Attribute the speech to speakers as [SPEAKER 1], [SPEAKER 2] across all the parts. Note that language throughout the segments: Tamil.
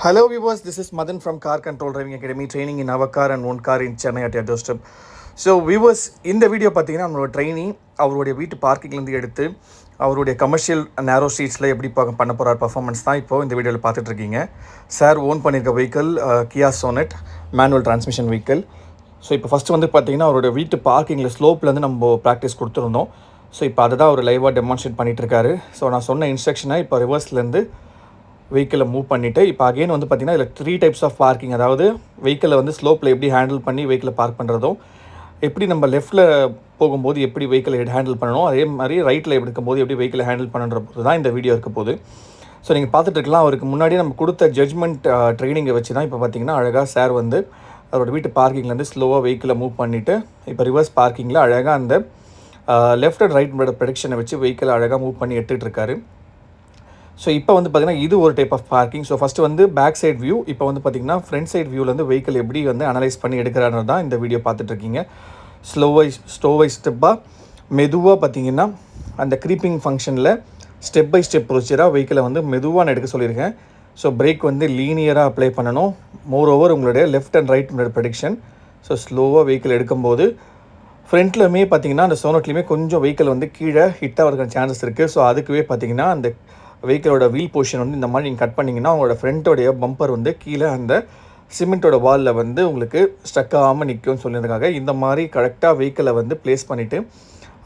[SPEAKER 1] Hello viewers, this is Madan from Car Control Driving Academy, training in our car and one car in Chennai at your doorstep. So viewers, இந்த வீடியோ பார்த்தீங்கன்னா நம்மளோட ட்ரைனிங் அவருடைய வீட்டு பார்க்கிங்லேருந்து எடுத்து அவருடைய கமர்ஷியல் நேரோ ஸ்ட்ரீட்ஸில் எப்படி பண்ண போகிறார் பர்ஃபார்மன்ஸ் தான் இப்போது இந்த வீடியோவில் பார்த்துட்ருக்கீங்க. சார் ஓன் பண்ணியிருக்க வெஹிக்கிள் கியா sonnet manual transmission vehicle. So இப்போ ஃபஸ்ட்டு வந்து பார்த்தீங்கன்னா அவருடைய வீட்டு பார்க்கிங்கில் ஸ்லோப்லேருந்து நம்ம ப்ராக்டிஸ் கொடுத்துருந்தோம். ஸோ இப்போ அதை தான் அவர் லைவாக டெமான்ஸ்ட்ரேட் பண்ணிகிட்ருக்காரு. ஸோ நான் சொன்ன இன்ஸ்ட்ரக்ஷனை இப்போ ரிவர்ஸ்லேருந்து வெஹிக்கிளை மூவ் பண்ணிவிட்டு இப்போ அகெயின் வந்து பார்த்திங்கன்னா இதில் 3 டைப்ஸ் ஆஃப் பார்க்கிங், அதாவது வெஹிக்கிளை வந்து ஸ்லோப்பில் எப்படி ஹேண்டில் பண்ணி வெஹிக்கிளை பார்க் பண்ணுறதும், எப்படி நம்ம லெஃப்ட்டில் போகும்போது எப்படி வெஹிக்கிளை ஹேண்டில் பண்ணணும், அதே மாதிரி ரைட்டில் எடுக்கும்போது எப்படி வெஹிக்கிளை ஹேண்டில் பண்ணுறது தான் இந்த வீடியோ இருக்க போகுது. ஸோ நீங்கள் பார்த்துட்டு இருக்கலாம், அவருக்கு முன்னாடி நம்ம கொடுத்த ஜட்ஜ்மெண்ட் ட்ரைனிங்கை வச்சு தான் இப்போ பார்த்திங்கன்னா அழகாக சார் வந்து அவரோட வீட்டு பார்க்கிங்லேருந்து ஸ்லோவாக வெஹிக்கிளை மூவ் பண்ணிவிட்டு இப்போ ரிவர்ஸ் பார்க்கிங்கில் அழகாக அந்த லெஃப்ட் அண்ட் ரைட் ப்ரெடிக்ஷனை வச்சு வெஹிக்கிளை அழகாக மூவ் பண்ணி எடுத்துகிட்டு இருக்காரு. ஸோ இப்போ வந்து பார்த்திங்கன்னா இது ஒரு type of parking. So first வந்து பேக் சைட் வியூ, இப்போ வந்து பார்த்திங்கன்னா ஃப்ரண்ட் சைட் வியூலேருந்து வெஹிக்கிள் எப்படி வந்து அனலைஸ் பண்ணி எடுக்கிறான்னு தான் இந்த வீடியோ பார்த்துட்ருக்கீங்க. ஸ்லோவை ஸ்டெப்பாக மெதுவாக பார்த்திங்கன்னா அந்த க்ரீப்பிங் ஃபங்க்ஷனில் ஸ்டெப் பை ஸ்டெப் ப்ரொசீஜராக வெஹிக்கிளை வந்து மெதுவாக நான் எடுக்க சொல்லியிருக்கேன். ஸோ பிரேக் வந்து லீனியராக அப்ளை பண்ணணும். மோர் ஓவர் உங்களுடைய left and right prediction. So ஸ்லோவாக வெஹிக்கிள் எடுக்கும்போது ஃப்ரண்ட்லையுமே பார்த்திங்கன்னா அந்த சோனட்லேயுமே கொஞ்சம் வெஹிக்கிள் வந்து கீழே ஹிட் ஆகிறதுக்கான சான்சஸ் இருக்குது. ஸோ அதுக்குவே பார்த்திங்கன்னா அந்த வெஹிக்கிளோட வீல் பொசிஷன் வந்து இந்த மாதிரி நீங்கள் கட் பண்ணிங்கன்னா உங்களோட ஃப்ரண்ட்டோடைய பம்பர் வந்து கீழே அந்த சிமெண்ட்டோட வாலில் வந்து உங்களுக்கு ஸ்டக் ஆகாமல் நிற்கும்னு சொல்லியிருக்காங்க. இந்த மாதிரி கரெக்டாக வெஹிக்கிளை வந்து ப்ளேஸ் பண்ணிவிட்டு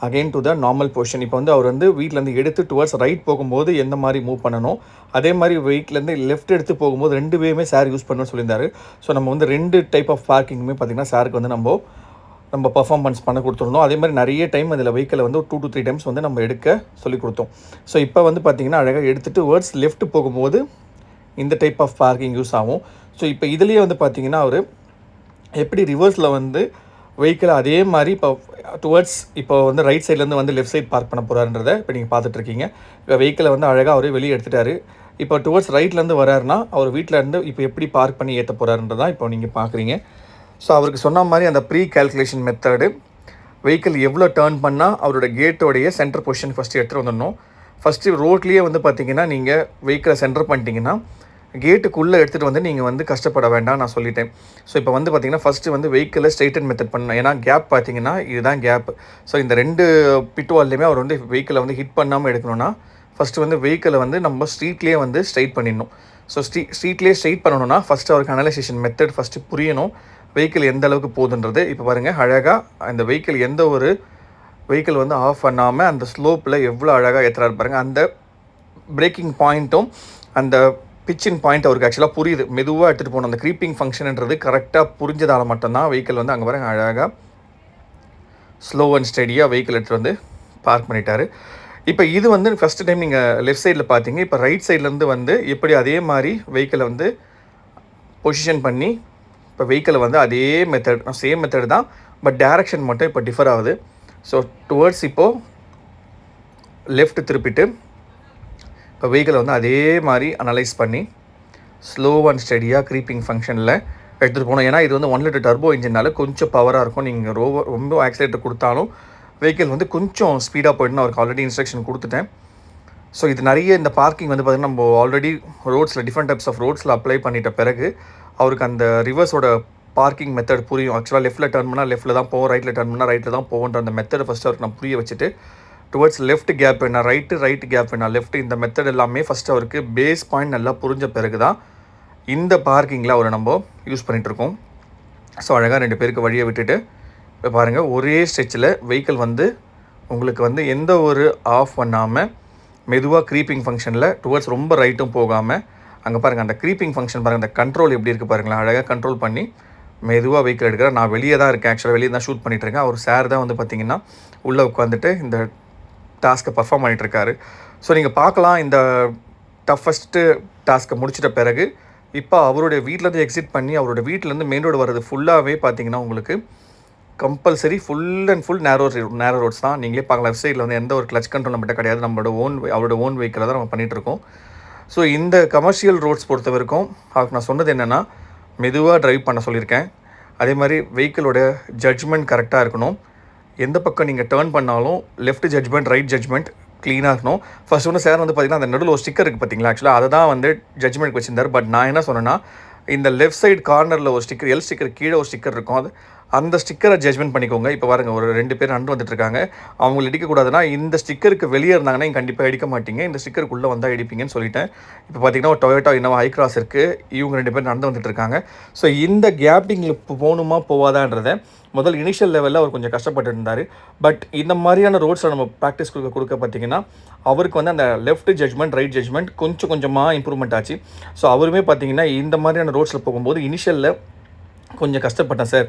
[SPEAKER 1] again to the normal position. இப்போ வந்து அவர் வந்து வீட்டிலேருந்து எடுத்து டுவர்ட்ஸ் ரைட் போகும்போது எந்த மாதிரி மூவ் பண்ணணும், அதே மாதிரி வெஹிக்கிலேருந்து லெஃப்ட் எடுத்து போகும்போது 2 வேயுமே சார் யூஸ் பண்ணணும்னு சொல்லியிருந்தாரு. ஸோ நம்ம வந்து 2 டைப் ஆஃப் பார்க்கிங்குமே பார்த்திங்கன்னா சாருக்கு வந்து நம்ம பர்ஃபார்மன்ஸ் பண்ண கொடுத்துருந்தோம். அதே மாதிரி நிறைய டைம் அதில் வெஹிக்கிளை வந்து 2 to 3 டைம்ஸ் வந்து நம்ம எடுக்க சொல்லி கொடுத்தோம். ஸோ இப்போ வந்து பார்த்திங்கன்னா அழகாக எடுத்துகிட்டு வேர்ட்ஸ் லெஃப்ட் போகும்போது இந்த டைப் ஆஃப் பார்க்கிங் யூஸ் ஆகும். ஸோ இப்போ இதுலேயே வந்து பார்த்திங்கன்னா அவர் எப்படி ரிவர்ஸில் வந்து வெஹிக்கிளை அதே மாதிரி இப்போ டுவர்ட்ஸ் இப்போ வந்து ரைட் சைட்லேருந்து வந்து லெஃப்ட் சைட் பார்க் பண்ண போகிறாருன்றதை இப்போ நீங்கள் பார்த்துட்ருக்கீங்க. இப்போ வெஹிக்கிளை வந்து அழகாக அவரே வெளியே எடுத்துட்டாரு. இப்போ டுவர்ட்ஸ் ரைட்லேருந்து வராருன்னா அவர் வீட்டிலேருந்து இப்போ எப்படி பார்க் பண்ணி ஏற்ற போகிறாருன்றதான் இப்போ நீங்கள் பார்க்குறீங்க. ஸோ அவருக்கு சொன்ன மாதிரி அந்த ப்ரீ கேல்குலேஷன் மெத்தடு, வெஹிக்கிள் எவ்வளோ டேர்ன் பண்ணால் அவரோட கேட்டோடைய சென்டர் பொசிஷன் ஃபஸ்ட்டு எடுத்துகிட்டு வந்துடணும். ஃபஸ்ட்டு ரோட்லேயே வந்து பார்த்திங்கன்னா நீங்கள் வெஹிக்கிளை சென்டர் பண்ணிட்டீங்கன்னா கேட்டுக்குள்ளே எடுத்துகிட்டு வந்து நீங்கள் வந்து கஷ்டப்பட வேண்டாம் நான் சொல்லிட்டேன். ஸோ இப்போ வந்து பார்த்திங்கன்னா ஃபஸ்ட்டு வந்து வெஹிக்கிளை ஸ்ட்ரைட்டன் மெத்தட் பண்ணணும். ஏன்னா கேப் பார்த்திங்கன்னா இதுதான் கேப். ஸோ இந்த 2 பிட்வால்லையுமே அவர் வந்து வெஹிக்கிளை வந்து ஹிட் பண்ணாமல் எடுக்கணும்னா ஃபஸ்ட்டு வந்து வெஹிக்கிளை வந்து நம்ம ஸ்ட்ரீட்லேயே வந்து ஸ்ட்ரைட் பண்ணிடணும். ஸோ ஸ்ட்ரீட்லேயே ஸ்ட்ரைட் பண்ணணும்னா ஃபஸ்ட்டு அவருக்கு அனலைசேஷன் மெத்தட் ஃபஸ்ட்டு புரியணும், வெஹிக்கிள் எந்த அளவுக்கு போகுதுன்றது. இப்போ பாருங்கள், அழகாக அந்த வெஹிக்கிள் எந்த ஒரு வெஹிக்கிள் வந்து ஆஃப் பண்ணாமல் அந்த ஸ்லோப்பில் எவ்வளோ அழகாக ஏற்றுறாரு பாருங்கள். அந்த பிரேக்கிங் பாயிண்ட்டும் அந்த பிச்சின் பாயிண்ட் அவருக்கு ஆக்சுவலாக புரியுது. மெதுவாக எடுத்துகிட்டு போகணும். அந்த க்ரீப்பிங் ஃபங்க்ஷன்ன்றது கரெக்டாக புரிஞ்சதால் மட்டும்தான் வெஹிக்கிள் வந்து அங்கே பாருங்கள் அழகாக ஸ்லோ அண்ட் ஸ்டெடியாக வெஹிக்கிள் எடுத்துகிட்டு வந்து பார்க் பண்ணிட்டாரு. இப்போ இது வந்து ஃபஸ்ட்டு டைம் நீங்கள் லெஃப்ட் சைடில் பார்த்தீங்க. இப்போ ரைட் சைட்லேருந்து வந்து எப்படி அதே மாதிரி வெஹிக்கிளை வந்து பொசிஷன் பண்ணி இப்போ வெஹிக்கிளை வந்து அதே சேம் மெத்தட் தான், பட் டேரெக்ஷன் மட்டும் இப்போ டிஃபர் ஆகுது. ஸோ டுவர்ட்ஸ் இப்போது லெஃப்ட் திருப்பிட்டு இப்போ வெஹிக்கிளை வந்து அதே மாதிரி அனலைஸ் பண்ணி ஸ்லோ அண்ட் ஸ்டெடியாக க்ரீப்பிங் ஃபங்க்ஷனில் எடுத்துகிட்டு போகணும். ஏன்னா இது வந்து 1 லிட்டர் டர்போ இன்ஜினால கொஞ்சம் பவராக இருக்கும். நீங்கள் ரொம்ப ஆக்சிலேட்டர் கொடுத்தாலும் வெஹிக்கிள் வந்து கொஞ்சம் ஸ்பீடாக போய்ட்டுன்னு அவருக்கு ஆல்ரெடி இன்ஸ்ட்ரக்ஷன் கொடுத்துட்டேன். ஸோ இது நிறைய இந்த பார்க்கிங் வந்து பார்த்திங்கன்னா நம்ம ஆல்ரெடி ரோட்ஸில் டிஃப்ரெண்ட் டைப்ஸ் ஆஃப் ரோட்ஸில் அப்ளை பண்ணிட்ட பிறகு அவருக்கு அந்த ரிவர்ஸோட பார்க்கிங் மெத்தட் புரியும். ஆக்சுவலாக லெஃப்ட்டில் டர்ன் பண்ணால் லெஃப்ட்டில் தான் போவோம், ரைட்டில் டர்ன் பண்ணால் ரைட்டில் தான் போவோன்ற அந்த மெத்தடை ஃபஸ்ட்டு அவருக்கு நான் புரிய வச்சுட்டு டுவர்ட்ஸ் லெஃப்ட் கேப் என்ன, ரைட்டு கேப் என்ன, லெஃப்ட், இந்த மெத்தட் எல்லாமே ஃபஸ்ட்டு அவருக்கு பேஸ் பாயிண்ட் நல்லா புரிஞ்ச பிறகு தான் இந்த பார்க்கிங்கில் அவரை நம்ம யூஸ் பண்ணிகிட்ருக்கோம். ஸோ அழகாக 2 பேருக்கு வழியை விட்டுட்டு இப்போ பாருங்கள், ஒரே ஸ்ட்ரெச்சில் வெஹிக்கிள் வந்து உங்களுக்கு வந்து எந்த ஒரு ஆஃப் பண்ணாமல் மெதுவாக க்ரீப்பிங் ஃபங்க்ஷனில் டுவர்ட்ஸ் ரொம்ப ரைட்டும் போகாமல் அங்கே பாருங்கள் அந்த க்ரீப்பிங் ஃபங்க்ஷன் பாருங்கள், அந்த கண்ட்ரோல் எப்படி இருக்குது பாருங்களேன். அழகாக கண்ட்ரோல் பண்ணி மெதுவாக வெஹிக்கிள் எடுக்கிறேன். நான் வெளியே தான் இருக்கேன், ஆக்சுவலாக வெளியே தான் ஷூட் பண்ணிகிட்ருக்கேன். அவர் சார் தான் வந்து பார்த்திங்கன்னா உள்ளே உட்காந்துட்டு இந்த டாஸ்க்கை பர்ஃபார்ம் பண்ணிகிட்ருக்காரு. ஸோ நீங்கள் பார்க்கலாம், இந்த டஃபஸ்ட்டு டாஸ்க்கை முடிச்சிட்ட பிறகு இப்போ அவருடைய வீட்டிலேருந்து எக்ஸிட் பண்ணி அவரோட வீட்டிலேருந்து மெயின் ரோடு வர்றது ஃபுல்லாகவே பார்த்திங்கன்னா உங்களுக்கு கம்பல்சரி ஃபுல் அண்ட் ஃபுல் நேரோ ரோட்ஸ் தான். நீங்களே பார்க்கலாம், லெஃப்ட் சைடில் வந்து எந்த ஒரு கிளச் கண்ட்ரோல் நம்மகிட்ட கிடையாது. அவரோட ஓன் வெஹிக்கிளை தான் நம்ம பண்ணிகிட்ருக்கோம். ஸோ இந்த கமர்ஷியல் ரோட்ஸ் பொறுத்த வரைக்கும் அவருக்கு நான் சொன்னது என்னென்னா மெதுவாக ட்ரைவ் பண்ண சொல்லியிருக்கேன். அதே மாதிரி வெஹிக்கிளோட ஜட்ஜ்மெண்ட் கரெக்டாக இருக்கணும். எந்த பக்கம் நீங்கள் டேர்ன் பண்ணாலும் லெஃப்ட் ஜட்ஜ்மெண்ட், ரைட் ஜட்ஜ்மெண்ட் க்ளீனாக இருக்கணும். ஃபர்ஸ்ட் ஒன்று சார் வந்து பார்த்திங்கன்னா அந்த நடுவில் ஒரு ஸ்டிக்கர் இருக்குது பார்த்தீங்களா, ஆக்சுவலாக அதை தான் வந்து ஜட்ஜ்மெண்ட் வச்சிருந்தார். பட் நான் என்ன சொன்னேன்னா, இந்த லெஃப்ட் சைடு கார்னரில் ஒரு ஸ்டிக்கர், எல் ஸ்டிக்கர் கீழே ஒரு ஸ்டிக்கர் இருக்கும், அது அந்த ஸ்டிக்கரை ஜட்ஜ்மெண்ட் பண்ணிக்கோங்க. இப்போ பாருங்க ஒரு 2 பேர் நடந்து வந்துட்டுருக்காங்க, அவங்களை இடிக்கக்கூடாதுன்னா இந்த ஸ்டிக்கருக்கு வெளியே இருந்தாங்கன்னா நீங்கள் கண்டிப்பாக இடிக்க மாட்டீங்க, இந்த ஸ்டிக்கருக்குள்ளே வந்தால் இடிப்பீங்கன்னு சொல்லிட்டேன். இப்போ பார்த்தீங்கன்னா ஒரு டொயோட்டா இன்னோவா ஹை கிராஸ் இருக்குது, இவங்க 2 பேர் நடந்து வந்துட்டுருக்காங்க. ஸோ இந்த கேப்பிங்கில் போகணுமா போவாதான்றதை முதல் இனிஷியல் லெவலில் அவர் கொஞ்சம் கஷ்டப்பட்டு இருந்தார். பட் இந்த மாதிரியான ரோட்ஸில் நம்ம ப்ராக்டிஸ் கொடுக்க பார்த்தீங்கன்னா அவருக்கு வந்து அந்த லெஃப்ட் ஜட்ஜ்மெண்ட் ரைட் ஜட்ஜ்மெண்ட் கொஞ்சம் கொஞ்சமாக இம்ப்ரூவ்மெண்ட் ஆச்சு. ஸோ அவருமே பார்த்தீங்கன்னா இந்த மாதிரியான ரோட்ஸில் போகும்போது இனிஷியலில் கொஞ்சம் கஷ்டப்பட்டேன் சார்,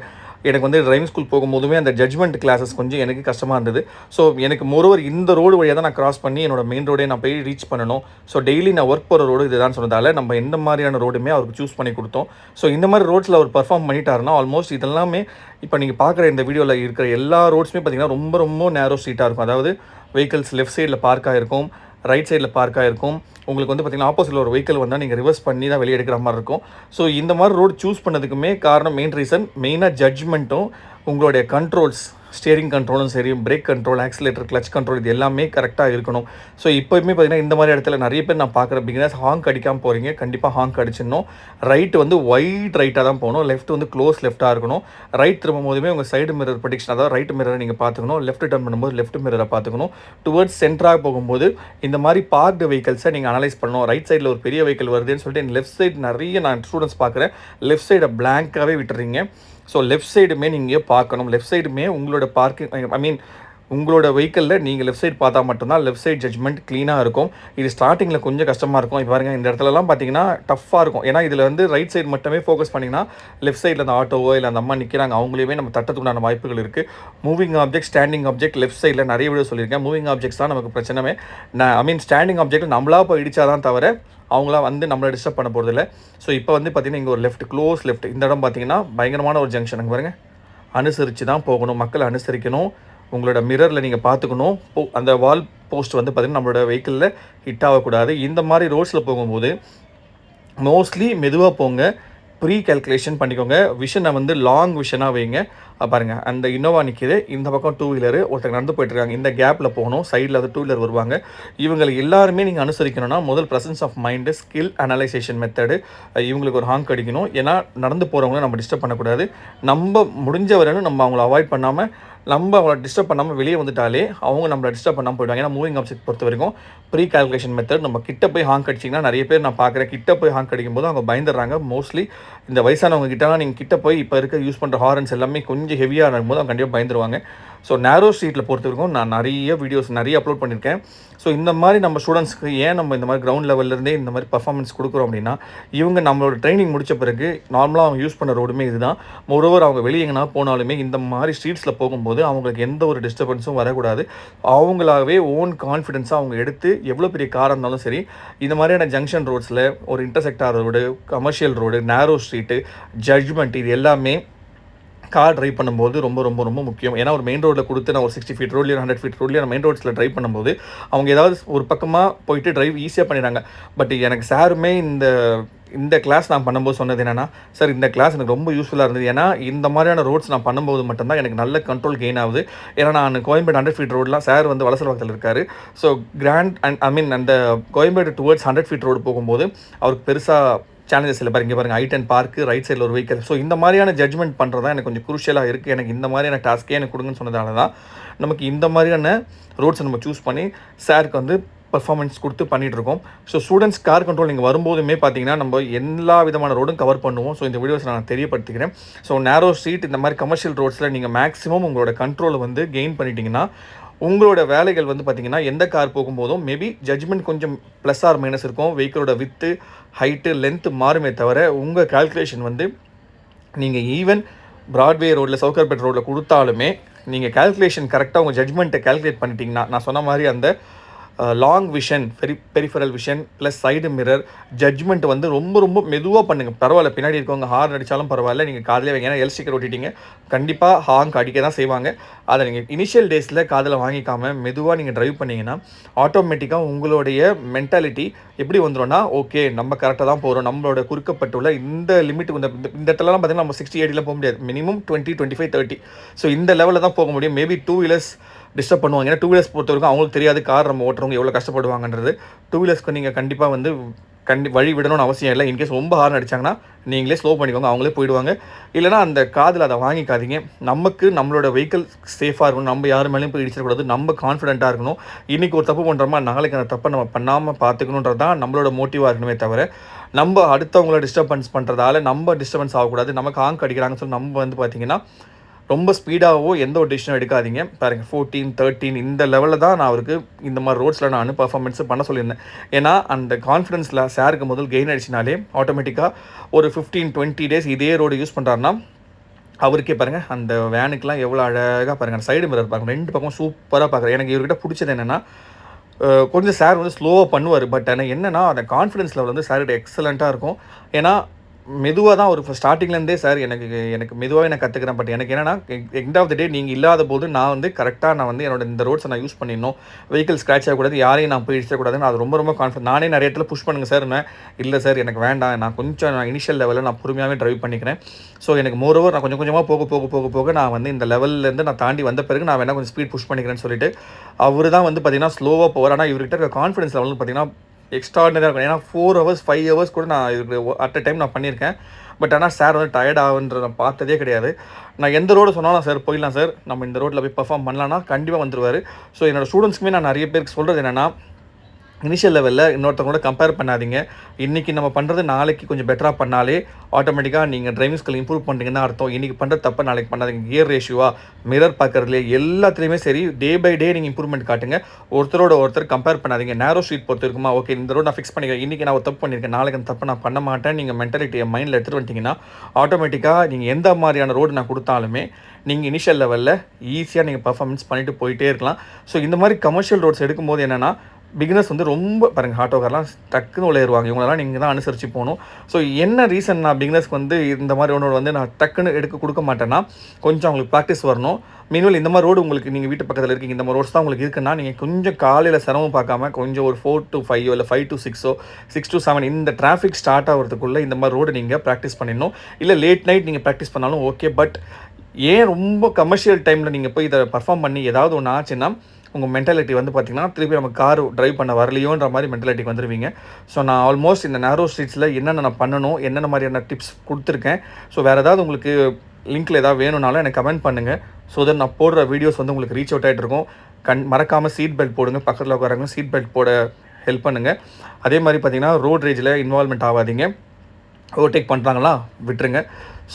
[SPEAKER 1] எனக்கு வந்து டிரைவிங் ஸ்கூல் போகும்போதுமே அந்த ஜட்ஜ்மெண்ட் கிளாஸஸ் கொஞ்சம் எனக்கு கஷ்டமாக இருந்தது. ஸோ எனக்கு மோரோவர் இந்த ரோடு வழியாக தான் நான் கிராஸ் பண்ணி என்னோட மெயின் ரோடே நான் போய் ரீச் பண்ணணும். ஸோ டெய்லி நான் ஒர்க் போகிற ரோடு இதுதான் சொன்னதால் நம்ம எந்த மாதிரியான ரோடுமே அவருக்கு சூஸ் பண்ணி கொடுத்தோம். ஸோ இந்த மாதிரி ரோட்ஸில் அவர் பர்ஃபார்ம் பண்ணிட்டாருன்னா ஆல்மோஸ்ட் இதெல்லாமே இப்போ நீங்கள் பார்க்குற இந்த வீடியோவில் இருக்கிற எல்லா ரோட்ஸுமே பார்த்திங்கன்னா ரொம்ப ரொம்ப நேரோ ஸ்ட்ரீட்டாக இருக்கும். அதாவது வெஹிக்கிள்ஸ் லெஃப்ட் சைடில் பார்க் ஆகிருக்கும், ரைட் சைடில் பார்க் ஆகிருக்கும். உங்களுக்கு வந்து பார்த்திங்கன்னா ஆப்போசிட்டில் ஒரு வெஹிக்கிள் வந்தால் நீங்கள் ரிவர்ஸ் பண்ணி தான் வெளியே எடுக்கிற மாதிரி இருக்கும். ஸோ இந்த மாதிரி ரோடு சூஸ் பண்ணதுக்குமே காரணம் மெயின் ரீசன் மெயினாக ஜட்ஜ்மெண்ட்டும் உங்களுடைய கண்ட்ரோல்ஸ், ஸ்டியரிங் கண்ட்ரோலும் சரி, brake control, accelerator, clutch control இது எல்லாமே கரெக்டாக இருக்கணும். ஸோ இப்போயுமே பார்த்திங்கன்னா இந்த மாதிரி இடத்துல நிறைய பேர் நான் பார்க்குற பிகினர்ஸ் ஹாங்க் அடிக்காமல் போகிறீங்க. கண்டிப்பாக ஹாங்க் அடிச்சிடணும். ரைட்டு வந்து ஒயிட் ரைட்டாக தான் போகணும், லெஃப்ட் வந்து க்ளோஸ் லெஃப்ட்டாக இருக்கணும். ரைட் திரும்பும் போதுமே உங்கள் சைடு மிரர் ப்ரொடெக்ஷன், அதாவது ரைட் மிரரை நீங்கள் பார்த்துக்கணும், லெஃப்ட் டர்ன் பண்ணும்போது லெஃப்ட் மிரரை பார்த்துக்கணும். டுவர்ட்ஸ் சென்டராக போகும்போது இந்த மாதிரி பார்க்டு வெஹிக்கல்ஸை நீங்கள் அனலைஸ் பண்ணணும். ரைட் சைடில் ஒரு பெரிய வெஹிக்கல் வருதுன்னு சொல்லிட்டு லெஃப்ட் சைடு நிறைய நான் ஸ்டூடெண்ட்ஸ் பார்க்குறேன், லெஃப்ட் சைடை பிளாங்காகவே விட்டுறீங்க. ஸோ லெஃப்ட் சைடுமே நீங்கள் பார்க்கணும். லெஃப்ட் சைடுமே உங்களோட பார்க்கிங், ஐ மீன் உங்களோட வெஹிக்கிளில் நீங்கள் லெஃப்ட் சைடு பார்த்தா மட்டும்தான் லெஃப்ட் சைடு ஜட்ஜ்மெண்ட் க்ளீனாக இருக்கும். இது ஸ்டார்டிங்கில் கொஞ்சம் கஷ்டமாக இருக்கும். இப்போ பாருங்கள் இந்த இடத்துலலாம் பார்த்தீங்கன்னா டஃப்பாக இருக்கும். ஏன்னா இதில் வந்து ரைட் சைடு மட்டுமே ஃபோக்கஸ் பண்ணிங்கன்னா லெஃப்ட் சைடில் அந்த ஆட்டோவோ இல்லை அந்த அம்மா நிற்கிறாங்க அவங்களையுமே நம்ம தட்டத்துக்குண்டான வாய்ப்புகள் இருக்குது. Moving object, standing object left சைடில் நிறைய வீடியோ சொல்லியிருக்கேன். மூவிங் ஆப்ஜெக்ட்ஸ் தான் நமக்கு பிரச்சனை. ஐ மீன் ஸ்டாண்டிங் ஆப்ஜெக்ட் நம்மளா போய் இடிச்சாதான் தவிர அவங்களா வந்து நம்மளை டிஸ்டர்ப் பண்ண போகிறதில்ல. ஸோ இப்போ வந்து பார்த்திங்கன்னா இங்கே ஒரு லெஃப்ட், க்ளோஸ் லெஃப்ட், இந்த இடம் பார்த்திங்கன்னா பயங்கரமான ஒரு ஜங்ஷன். அங்கே பாருங்கள், அனுசரித்து தான் போகணும், மக்களை அனுசரிக்கணும். உங்களோட மிரரில் நீங்கள் பார்த்துக்கணும். அந்த வால் போஸ்ட் வந்து பார்த்திங்கன்னா நம்மளோட வெஹிக்கிளில் ஹிட் ஆகக்கூடாது. இந்த மாதிரி ரோட்ஸில் போகும்போது மோஸ்ட்லி மெதுவாக போங்க, ப்ரீ கேல்குலேஷன் பண்ணிக்கோங்க. விஷனை வந்து லாங் விஷனாக வைங்க. பாருங்கள் அந்த இன்னோவா நிற்கிது, இந்த பக்கம் 2 வீலரு ஒருத்தர் நடந்து போய்ட்டுருக்காங்க, இந்த கேப்பில் போகணும், சைடில் அது 2 வீலர் வருவாங்க. இவங்களை எல்லாருமே நீங்கள் அனுசரிக்கணும்னா முதல் presence of mind, skill analysation method, இவங்களுக்கு ஒரு ஹாங்க் அடிக்கணும். ஏன்னா நடந்து போகிறவங்கள நம்ம டிஸ்டர்ப் பண்ணக்கூடாது. நம்ம முடிஞ்ச வரையும் நம்ம அவங்கள அவாய்ட் பண்ணாமல், நம்ம அவங்கள டிஸ்டர்ப் பண்ணாமல் வெளியே வந்துட்டாலே அவங்க நம்மளை டிஸ்டர்ப் பண்ணாமல் போயிடுவாங்க. ஏன்னா மூவிங் ஆப்ஜெக்ட் பொறுத்த வரைக்கும் ப்ரீ கால்குலேஷன் மெத்தட். நம்ம கிட்ட போய் ஹாங்க் அடிச்சிங்கன்னா நிறைய பேர் நான் பார்க்குறேன், கிட்ட போய் ஹாங்க் அடிக்கும்போது அவங்க பயந்துடுறாங்க. மோஸ்ட்லி இந்த வயசானவங்க கிட்டலாம் நீங்கள் கிட்ட போய் இப்போ இருக்க யூஸ் பண்ணுற ஹாரன்ஸ் எல்லாமே கொஞ்சம் ஹெவியாக இருக்கும்போது அவங்க கண்டிப்பாக பயந்துருவாங்க. ஸோ நேரோ ஸ்ட்ரீட்டில் பொறுத்த வரைக்கும் நான் நிறைய வீடியோஸ் நிறைய அப்லோட் பண்ணியிருக்கேன். ஸோ இந்த மாதிரி நம்ம ஸ்டூடெண்ட்ஸ்க்கு ஏன் நம்ம இந்த மாதிரி கிரவுண்ட் லெவல்லேருந்தே இந்த மாதிரி பர்ஃபார்மன்ஸ் கொடுக்குறோம் அப்படின்னா, இவங்க நம்மளோட ட்ரைனிங் முடித்த பிறகு நார்மலாக அவங்க யூஸ் பண்ண ரோடுமே இதுதான். மோரோவர் அவங்க வெளியே எங்கன்னா போனாலுமே இந்த மாதிரி ஸ்ட்ரீட்ஸில் போகும்போது அவங்களுக்கு எந்த ஒரு டிஸ்டர்பன்ஸும் வரக்கூடாது. அவங்களாகவே ஓன் கான்ஃபிடென்ஸாக அவங்க எடுத்து எவ்வளோ பெரிய காராக இருந்தாலும் சரி, இந்த மாதிரியான ஜங்ஷன் ரோட்ஸில் ஒரு இன்டர்செக்டார் ரோடு, கமர்ஷியல் ரோடு, நேரோ ஸ்ட்ரீட்டு, ஜட்ஜ்மெண்ட் இது எல்லாமே கார் ட்ரைவ் பண்ணும்போது ரொம்ப ரொம்ப ரொம்ப முக்கியம். ஏன்னா ஒரு மெயின் ரோட்டில் கொடுத்து நான் ஒரு 60 ஃபீட் ரோட்லேயும் 100 ஃபீட் ரோட்லேயும் நான் மெயின் ரோட்ஸில் ட்ரைவ் பண்ணும்போது அவங்க ஏதாவது ஒரு பக்கமாக போயிட்டு ட்ரைவ் ஈஸியாக பண்ணிடுறாங்க. பட் எனக்கு சாருமே இந்த கிளாஸ் நான் பண்ணும்போது சொன்னது என்னென்னா, சார் இந்த கிளாஸ் எனக்கு ரொம்ப யூஸ்ஃபுல்லாக இருந்தது. ஏன்னா இந்த மாதிரியான ரோட்ஸ் நான் பண்ணும்போது மட்டும்தான் எனக்கு நல்ல கண்ட்ரோல் கெயின் ஆகுது. ஏன்னா நான் கோயம்பேடு 100 ஃபீட் ரோடெலாம், சார் வந்து வலசரவாக்கத்தில் இருக்கார். ஸோ கிராண்ட் அண்ட் ஐ மீன் அந்த கோயம்பேடு டுவர்ட்ஸ் 100 ஃபீட் ரோடு போகும்போது அவருக்கு பெருசாக சேலஞ்சஸ் இல்லை. பாருங்க பாருங்கள், I-10 பார்க்கு, ரைட் சைடில் ஒரு வெஹிக்கல். ஸோ இந்த மாதிரியான ஜட்ஜ்மெண்ட் பண்ணுறதா எனக்கு கொஞ்சம் குரூஷியலாக இருக்குது. எனக்கு இந்த மாதிரியான டாஸ்க்கே எனக்கு கொடுங்கன்னு சொன்னதால தான் நமக்கு இந்த மாதிரியான ரோட்ஸை நம்ம சூஸ் பண்ணி சாருக்கு வந்து பர்ஃபார்மன்ஸ் கொடுத்து பண்ணிகிட்ருக்கோம். ஸோ ஸ்டூடெண்ட்ஸ் கார் கண்ட்ரோல் நீங்கள் வரும்போதுமே பார்த்தீங்கன்னா நம்ம எல்லா விதமான ரோடும் கவர் பண்ணுவோம். ஸோ இந்த வீடியோஸ் நான் தெரியப்படுத்திக்கிறேன். ஸோ நேரோ ஸ்ட்ரீட் இந்த மாதிரி கமர்ஷியல் ரோட்ஸில் நீங்கள் மேக்ஸிமம் உங்களோட கண்ட்ரோலை வந்து கெயின் பண்ணிட்டீங்கன்னா உங்களோட வேலைகள் வந்து பார்த்திங்கன்னா எந்த கார் போகும்போதும் மேபி ஜட்ஜ்மெண்ட் கொஞ்சம் ப்ளஸ் ஆர் மைனஸ் இருக்கும். வெஹிக்கிளோட வித்து, ஹைட்டு, லென்த்து மாறுமே தவிர உங்கள் கால்குலேஷன் வந்து நீங்கள் ஈவன் பிராட்வே ரோட்டில், சவுகார்பேட் ரோட்டில் கொடுத்தாலுமே நீங்கள் கால்குலேஷன் கரெக்டாக உங்கள் ஜட்ஜ்மெண்ட்டை கால்குலேட் பண்ணிட்டீங்கன்னா, நான் சொன்ன மாதிரி அந்த long vision, peripheral vision plus side mirror, judgement வந்து ரொம்ப ரொம்ப மெதுவாக பண்ணுங்கள். பரவாயில்ல, பின்னாடி இருக்கவங்க ஹார்ன் அடித்தாலும் பரவாயில்ல, நீங்கள் காதிலே வைங்க. ஏன்னா எல் ஸ்டிக்கர் ஓட்டிட்டீங்க, கண்டிப்பாக ஹாங்க் அடிக்க தான் செய்வாங்க. அதை நீங்கள் இனிஷியல் டேஸில் காதில் வாங்கிக்காமல் மெதுவாக நீங்கள் ட்ரைவ் பண்ணிங்கன்னா ஆட்டோமேட்டிக்காக உங்களுடைய மென்டாலிட்டி எப்படி வந்துடும்னா, ஓகே நம்ம கரெக்டாக தான் போகிறோம், நம்மளோட குறுக்கப்பட்டுள்ள இந்த லிமிட் இந்த இடத்துலலாம் பார்த்திங்கன்னா நம்ம 60-80 போக முடியாது. மினிமம் 20, 25, 30. ஸோ இந்த லெவலில் தான் போக முடியும். மேபி 2 வீலர்ஸ் டிஸ்டர்ப் பண்ணுவாங்க. ஏன்னா டூ வீலர்ஸ் பொறுத்தவரைக்கும் அவங்களுக்கு தெரியாது கார் நம்ம ஓட்டுறவங்க எவ்வளோ கஷ்டப்படுவாங்கன்றது. டூ வீலர்ஸ்க்கு நீங்கள் கண்டிப்பாக வந்து வழி விடணும்னு அவசியம் இல்லை. இன்கேஸ் ரொம்ப ஹார்ன் அடிச்சாங்கன்னா நீங்களே ஸ்லோ பண்ணிக்கோங்க, அவங்களே போயிடுவாங்க. இல்லைனா அந்த காதில் அதை வாங்கிக்காதீங்க. நமக்கு நம்மளோட வெஹிக்கிள் சேஃபாக இருக்கணும், நம்ம யார் மேலேயும் போய் இடிச்சிடக்கூடாது, நம்ம கான்ஃபிடென்ட்டாக இருக்கணும். இன்றைக்கி ஒரு தப்பு பண்ணுறோமா நாளைக்கு அந்த தப்பை நம்ம பண்ணாமல் பார்த்துக்கணுன்றது தான் நம்மளோட மோட்டிவாக இருக்கணுமே தவிர, நம்ம அடுத்தவங்கள டிஸ்டர்பன்ஸ் பண்ணுறதால நம்ம டிஸ்டர்பன்ஸ் ஆகக்கூடாது. நமக்கு ஹாங்க் அடிக்கிறாங்கன்னு சொல்லி நம்ம வந்து பார்த்திங்கன்னா ரொம்ப ஸ்பீடாகவோ எந்த ஒரு டிசிஷனும் எடுக்காதீங்க. பாருங்கள் 14, 13 இந்த லெவலில் தான் நான் அவருக்கு இந்த மாதிரி ரோட்ஸில் நான் பர்ஃபார்மன்ஸு பண்ண சொல்லியிருந்தேன். ஏன்னா அந்த கான்ஃபிடன்ஸில் சாருக்கு முதல் கெயின் அடிச்சினாலே ஆட்டோமேட்டிக்காக ஒரு 15-20 டேஸ் இதே ரோடு யூஸ் பண்ணுறாருன்னா அவருக்கே பாருங்கள் அந்த வேனுக்கெலாம் எவ்வளோ அழகாக பாருங்கள். அந்த சைடு மிரர் பாருங்கள், 2 பக்கம் சூப்பராக பார்க்குறேன். எனக்கு இவர்கிட்ட பிடிச்சது என்னென்னா கொஞ்சம் சார் வந்து ஸ்லோவாக பண்ணுவார். பட் ஆனால் என்னென்னா அந்த கான்ஃபிடன்ஸ் லெவல் வந்து சார்கிட்ட எக்ஸலண்ட்டாக இருக்கும். ஏன்னா மெதுவாக தான் ஒரு ஸ்டார்டிங்லேருந்தே சார் எனக்கு மெதுவாகவே நான் கற்றுக்கிறேன். பட் எனக்கு என்னென்னா எண்ட் ஆஃப் த டே நீங்கள் இல்லாத போது நான் வந்து கரெக்டாக நான் வந்து என்னோட இந்த ரோட்ஸை நான் யூஸ் பண்ணிடணும், வெஹிக்கிள் ஸ்க்ராட்ச் ஆகக்கூடாது, யாரையும் நான் போய் இடிச்சக்கூடாதுன்னு அது ரொம்ப கான்ஃபிடன்ட். நானே நிறைய இடத்துல புஷ் பண்ணுங்கள் சார், இல்லை சார் எனக்கு வேண்டாம், நான் இனிஷியல் லெவலில் நான் பொறுமையாகவே ட்ரைவ் பண்ணிக்கிறேன். ஸோ எனக்கு மோரோவர் நான் கொஞ்சம் கொஞ்சமாக போக நான் வந்து இந்த லெவல்லேருந்து நான் தாண்டி வந்த பிறகு நான் வேணால் கொஞ்சம் ஸ்பீட் புஷ் பண்ணிக்கிறேன்னு சொல்லிட்டு அவர் தான் வந்து பார்த்திங்கன்னா ஸ்லோவாக போவார். ஆனால் இவர்கிட்ட இருக்க கான்ஃபிடன்ஸ் லெவல் பார்த்திங்கன்னா எக்ஸ்ட்ராடினரியாக இருக்கும். ஏன்னா 4 hours 5 hours கூட நான் இதுக்கு அட் அ டைம் நான் பண்ணியிருக்கேன். பட் ஆனால் சார் வந்து டயர்ட் ஆகுன்ற நான் பார்த்ததே கிடையாது. நான் எந்த ரோடு சொன்னாலும் சார் போயிடலாம் சார், நம்ம இந்த ரோட்டில் போய் பர்ஃபார்ம் பண்ணலான்னா கண்டிப்பாக வந்துடுவார். ஸோ என்னோடய ஸ்டூடெண்ட்ஸ்க்குமே நான் நிறைய பேருக்கு சொல்கிறது என்னென்னா, இனிஷியல் லெவலில் இன்னொருத்தவங்களோட கம்பேர் பண்ணாதீங்க. இன்றைக்கி நம்ம பண்ணுறது நாளைக்கு கொஞ்சம் பெட்டராக பண்ணாலே ஆட்டோமேட்டிக்காக நீங்கள் டிரைவிங் ஸ்கில் இம்ப்ரூவ் பண்ணுறீங்கன்னு அர்த்தம். இன்றைக்கி பண்ணுற தப்பை நாளைக்கு பண்ணாதீங்க. கியர் ரேஷியோவா, மிரர் பார்க்குறதுலே எல்லாத்துலேயுமே சரி, டே பை டே நீங்கள் இம்ப்ரூவ்மெண்ட் காட்டுங்க. ஒருத்தர் கம்பேர் பண்ணாதீங்க. நேரோ ஸ்ட்ரீட் பொறுத்து இருக்குமா, ஓகே இந்த ரோடு நான் ஃபிக்ஸ் பண்ணிக்கிறேன், இன்றைக்கி நான் ஒரு தப்பு பண்ணியிருக்கேன், நாளைக்கு அந்த தப்பை நான் பண்ண மாட்டேன், நீங்கள் மென்டாலிட்டியை மைண்டில் எடுத்துகிட்டு வந்துட்டிங்கன்னா ஆட்டோமேட்டிக்காக நீங்கள் எந்த மாதிரியான ரோடு நான் கொடுத்தாலுமே நீங்கள் இனிஷியல் லெவலில் ஈஸியாக நீங்கள் பர்ஃபார்மன்ஸ் பண்ணிவிட்டு போயிட்டே இருக்கலாம். ஸோ இந்த மாதிரி கமர்ஷியல் ரோட்ஸ் எடுக்கும்போது என்னென்னா பிகினர்ஸ் வந்து ரொம்ப பாருங்கள் ஆட்டோ கார்லாம் டக்குன்னு உழையிடுவாங்க. இவங்களெல்லாம் நீங்கள் தான் அனுசரித்து போகணும். ஸோ என்ன ரீசன் நான் பிகினர்ஸ்க்கு வந்து இந்த மாதிரி ரோடு வந்து நான் டக்குன்னு கொடுக்க மாட்டேன்னா, கொஞ்சம் அவங்களுக்கு ப்ராக்டிஸ் வரணும். மீன்வெல் இந்த மாதிரி ரோடு உங்களுக்கு நீங்கள் வீட்டு பக்கத்தில் இருக்கீங்க, இந்த மாதிரி ரோட்ஸ் தான் உங்களுக்கு இருக்குன்னா நீங்கள் கொஞ்சம் காலையில் சிரமம் பார்க்காம கொஞ்சம் ஒரு 4 to 5 இல்லை 5 to 6 6 to 7 இந்த டிராஃபிக் ஸ்டார்ட் ஆகிறதுக்குள்ளே இந்த மாதிரி ரோடு நீங்கள் ப்ராக்டிஸ் பண்ணிடணும். இல்லை லேட் நைட் நீங்கள் ப்ராக்டிஸ் பண்ணாலும் ஓகே. பட் ஏன் ரொம்ப கமர்ஷியல் டைமில் நீங்கள் போய் இதை பர்ஃபார்ம் பண்ணி ஏதாவது ஒன்று ஆச்சுன்னா உங்கள் மென்டாலிட்டி வந்து பார்த்திங்கன்னா திருப்பி நம்ம கார் ட்ரைவ் பண்ண வரலையோன்ற மாதிரி மென்டாலிட்டிக்கு வந்துடுவீங்க. ஸோ நான் ஆல்மோஸ்ட் இந்த நேரோ ஸ்ட்ரீட்ஸில் என்னென்ன நான் பண்ணணும், என்னென்ன மாதிரியான டிப்ஸ் கொடுத்துருக்கேன். ஸோ வேறு ஏதாவது உங்களுக்கு லிங்க்கில் ஏதாவது வேணும்னாலும் எனக்கு கமெண்ட் பண்ணுங்கள். ஸோ தட் நான் போடுற வீடியோஸ் வந்து உங்களுக்கு ரீச் அவுட் ஆகிட்டு இருக்கும். மறக்காமல் சீட் பெல்ட் போடுங்க, பக்கத்தில் உட்காரங்க சீட் பெல்ட் போட ஹெல்ப் பண்ணுங்கள். அதே மாதிரி பார்த்திங்கன்னா ரோட் ரேஜில் இன்வால்மெண்ட் ஆகாதீங்க. ஓவர்டேக் பண்ணுறாங்களா விட்டுருங்க.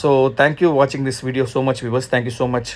[SPEAKER 1] ஸோ தேங்க்யூ வாட்சிங் this video so much viewers. Thank you so much.